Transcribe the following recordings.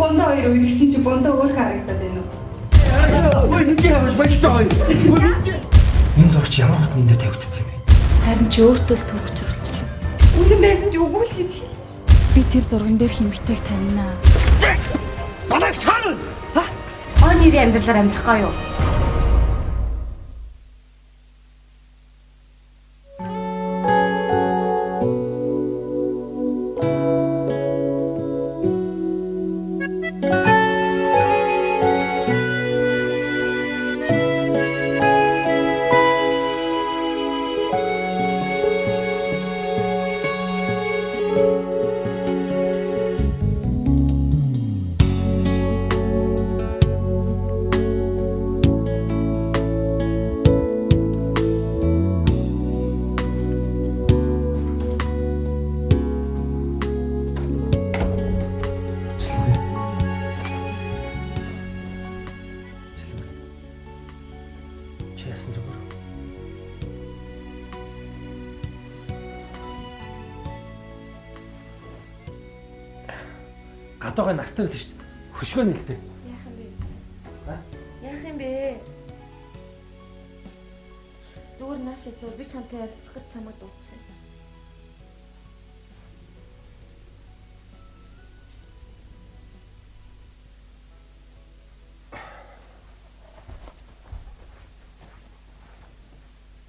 бондоо хоёр үргэлжсэн чи бондоо өөр харагдаад байна уу? Ой, чи явж бачтай. Энэ зурагч ямар хот нэндэ тавигдсан юм бэ? Харин чи өөртөө л төгөж оруулчихлаа. Үнэн байсан чи үгүй л гэж. Би тэр зурган дээр химэгтэйг таньнаа. Банаг шаана. Ой нэрийн амьдралаар амьдрахгүй юу? Гадаагаа нартай байл шүү дээ. Хөшгөө нэлтэй. Яах юм бэ? Яах юм бэ? Зүгээр наашаа суул би чамтай ярилцах гэж чамайг дуудсан.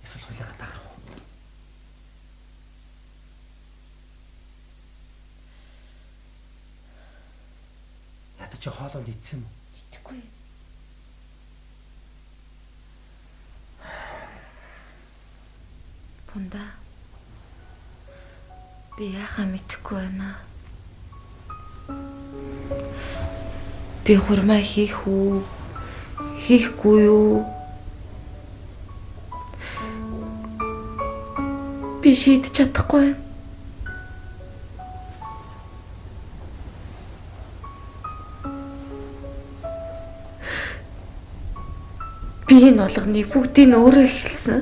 Эсвэл хойлоо гадаа. Чи хоолонд идсэн юм уу? Идэхгүй. Бунда. Би яхаа мэдэхгүй байна. Би хурмаа хийх үү? Хийхгүй юу? Би шийдэж чадахгүй байна. Би энэ болгоныг бүгдийг нь өөрөө эхэлсэн.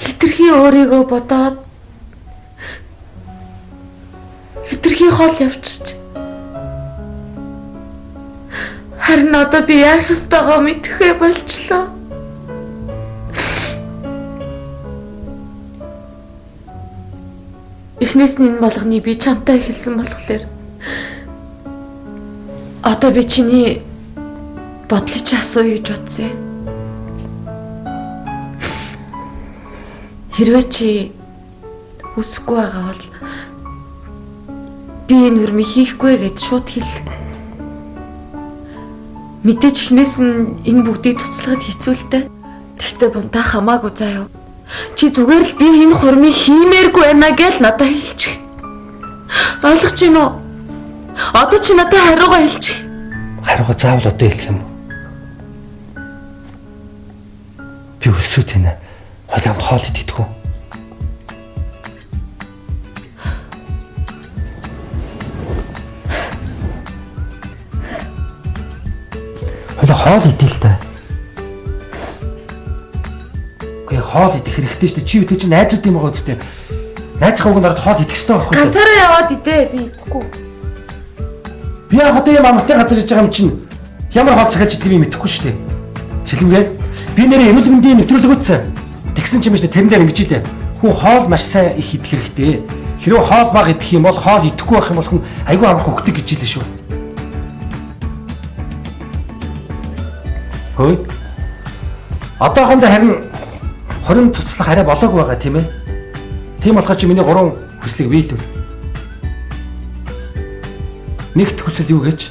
Хитрхи өөрийгөө бодоод хитрхи хоол явчих. Харин одоо би яах ёстойгоо мэдэхээ болчлоо. Эхнээс нь энэ болгоныг би чамтай эхэлсэн болохоор одоо би чиний бодлыг чи асууя гэж бодсон юм. Хэрвээ чи хүсэхгүй байгаа бол би энэ хөрмийг хийхгүй гэж шууд хэл. Мэдээж эхнээс нь энэ бүгдийг туцлагад хэцүү л дээ. Тэгтээ бунтаа хамаагүй заяа. Чи зүгээр л би энэ хөрмийг хиймээргүй байна гэж надад хэлчих. Ойлгож байна уу? Одоо чи надад хариугаа хэлчих. Хариугаа заавал одоо хэлэх юм уу? Би өлсөд байна. Хойлонд хоол идэх үү? Хойлоо хоол идэх л та. Үгүй хоол идэх хэрэгтэй шүү дээ. Чи үтэй чи найзууд юм байгаа үстэй. Найзхаагүй нараад хоол идэх хэрэгтэй байхгүй юу? Ганцаараа яваад идээ би идэхгүй. Би одоо юм амттай газар иж байгаа юм чинь ямар хоол цагаач идэх юм мэдэхгүй шүү дээ. Цэлэнгээ би нэрээ эмэл мэндийн нэвтрүүлэг үтсэн. Тэгсэн ч юм шүү дээ тэрэн дээр ингэж илээ. Хүн хоол маш сайн их идэх хэрэгтэй. Хэрвээ хоол бага идэх юм бол хоол идэхгүй байх юм бол хүн айгүй амарх хөвгдөг гэж илээ шүү. Хөөе. Одоохондоо харин 20 цуцлах арай болоогүй байгаа тийм ээ. Тийм болохоор чи миний 3 хүслийг биелүүл. Нэгт хүсэл юу гэж?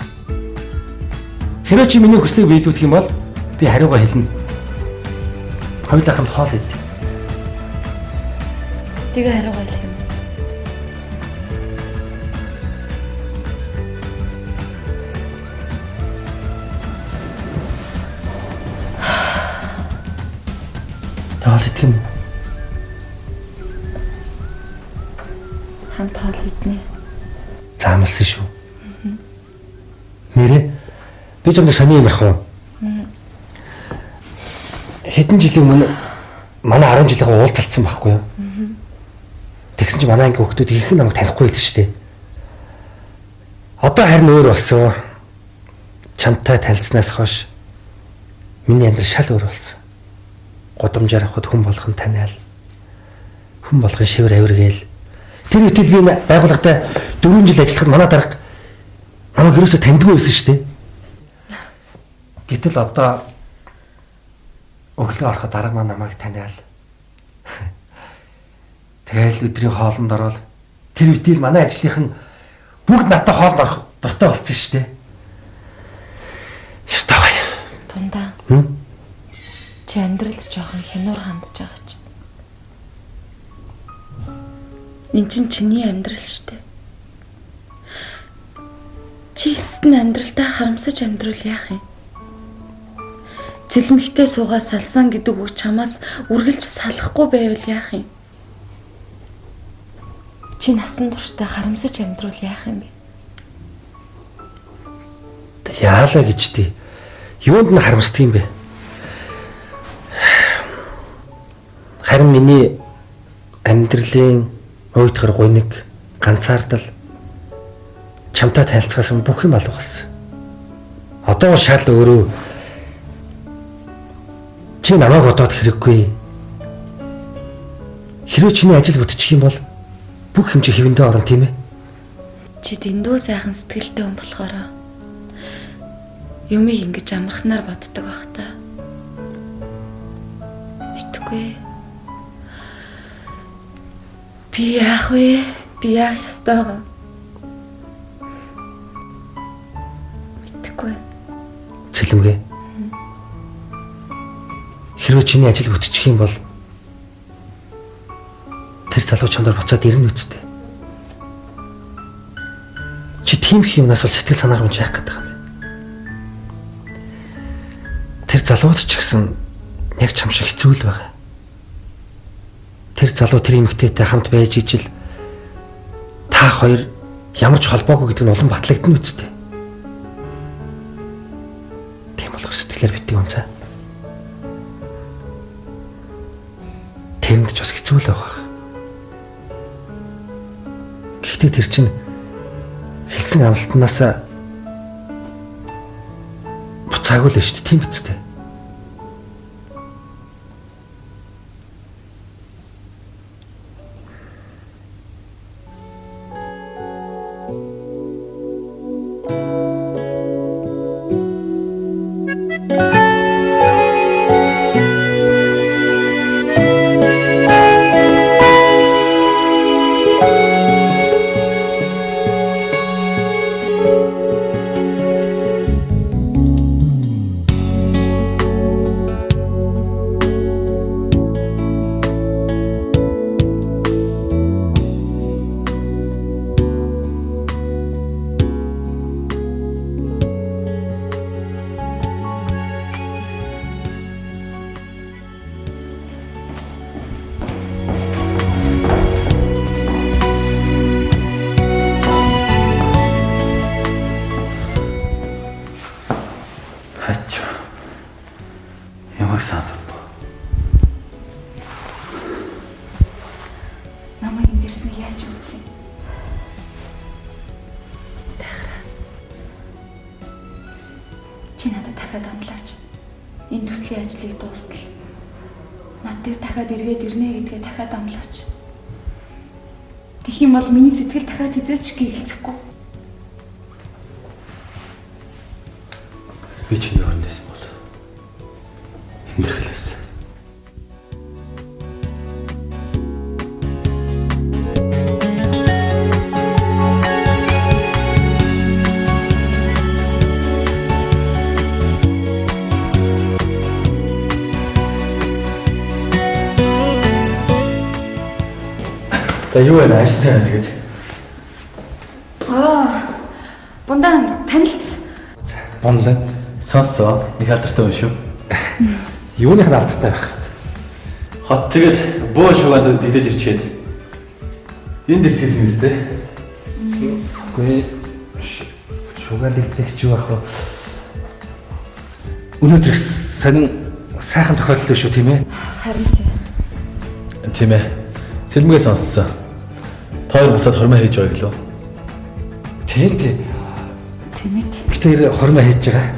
Хэрвээ чи миний хүслийг биелүүлэх юм бол би хариугаа хэлнэ. Хоёулааханд хоол ид. Тэгээ хариугаа хэлэх юм. Хоол идэх юм. Хамт хоол иднэ. Заамалсан шүү. Нэрээ би ч юм сони юм ярих уу? Хэдэн жилийн өмнө манай 10 жилийн уулзалцсан байхгүй юу? Тэгсэн чи манай анги хүүхдүүд их намайг танихгүй байл шүү дээ. Одоо харин өөр болсон. Чамтай танилцсанаас хойш миний амьдрал шал өөр болсон. Годамжаар авахд хүн болгон таниал. Хүн болгон шивэр авиргээл. Тэр үтэл би байгууллагатай 4 жил ажиллахад манай дарга намайг ерөөсөө таньдгүй байсан шүү дээ. Гэтэл одоо өглөө ороход дарга маань намайг таниал. Тэгэл өдрийн хоолнд ороод тэр үтэл манай ажлынхан бүгд надтай хоолнд орох дуртай болсон шүү дээ. Ёстой гоё. Дундаа. Чи амьдралд жоохон хянуур хандж байгаа ч. Энд чинь чиний амьдрал шүү дээ. Чи эцэст нь амьдралдаа харамсаж амьдрал яах юм? Цэлмэгтэй суугаа салсан гэдэг үг чамаас үргэлж салахгүй байвал яах юм? Чи насан туршдаа харамсаж амьдрал яах юм бэ? Яалаа гэж тий. Юунд нь харамсдаг юм бэ? Харин миний амьдралын уйдгар гуниг ганцаардал чамтай танилцахаас бүх юм алга болсон. Одоо шал өөрөө чи намайг бодоод хэрэггүй. Хэрвээ чиний ажил бүтчих юм бол бүх хэмжээ хэвэндээ орно тийм ээ. Чи дэндүү сайхан сэтгэлтэй хүн болохоор юмыг ингэж амархнаар боддог байх та. Мэдгүй. Би яах вэ? Би яах ёстой? Мэдгүй. Цэлмгээ. Хэрвээ чиний ажил бүтчих юм бол тэр залуу чамдаар буцаад ирнэ үсттэй. Чи тийм их юмнаас бол сэтгэл санаагаар яах гэдэг юм бэ? Тэр залууд ч гэсэн яг чам шиг хэцүү л байгаа. Тэр залуу тэр эмэгтэйтэй хамт байж ижил та хоёр ямар ч холбоогүй гэдэг нь улам батлагдана үсттэй. Тийм болох сэтгэлээр битгий унцаа. Тэнд ч бас хэцүү л байгаа. Гэхдээ тэр чинь хэлсэн амлалтнаас буцаагүй л шүү дээ, тийм биз дээ. Ямар саасав. Намайг энэ дэрснийг яаж үзсэн? Тахра. Чи надад дахиад амлаач. Энэ төслийн ажлыг дуустал. Над дээр дахиад эргээд ирнэ гэдгээ дахиад амлаач. Тэгэх юм бол миний сэтгэл дахиад хизээч гихэлцэхгүй. Би чиний оронд байсан бол хэмдэрхэл байсан. За юу вэ? Ажил тэгээд. Бундан танилцсан. Бонлон. Сонсоо. Их алдартай байна шүү. Юуных нь алдартай байх вэ? Хот тэгээд бөө шугаад дэгдэж ирчээд. Энд ирсэн юм зү? Үгүй шугаалэгдэх ч юу ах вэ? Өнөөдөр их сонин сайхан тохиолдол шүү тийм ээ. Харин тийм ээ. Сэлмгээ сонссон. хоёр буцаад хормоо хийж байгаа гэлөө. Тийм. Тэмээ. Гэтээр хормоо хийж байгаа.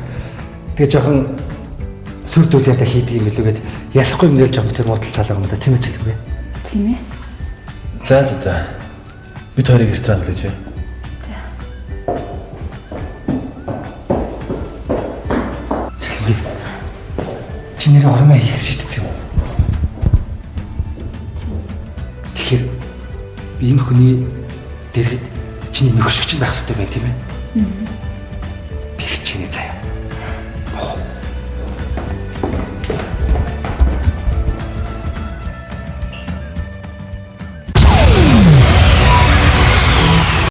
Тэгээ жоохон сүр дүүлээд хийдэг юм билүүгээд ялахгүй юм гээл жоохон тэр муудал цаалаа юм да тийм эцэлгүй. Тийм ээ. За. Бид хоёрыг ресторан хүлээж бай. Цэлгүй. Чи нэр хормоо хийх шийдсэн юм. Тэгэхээр би энэ хүний дэргэд чиний нөхөшгч байх хэрэгтэй байх тийм ээ. Би хичээнэ заяа.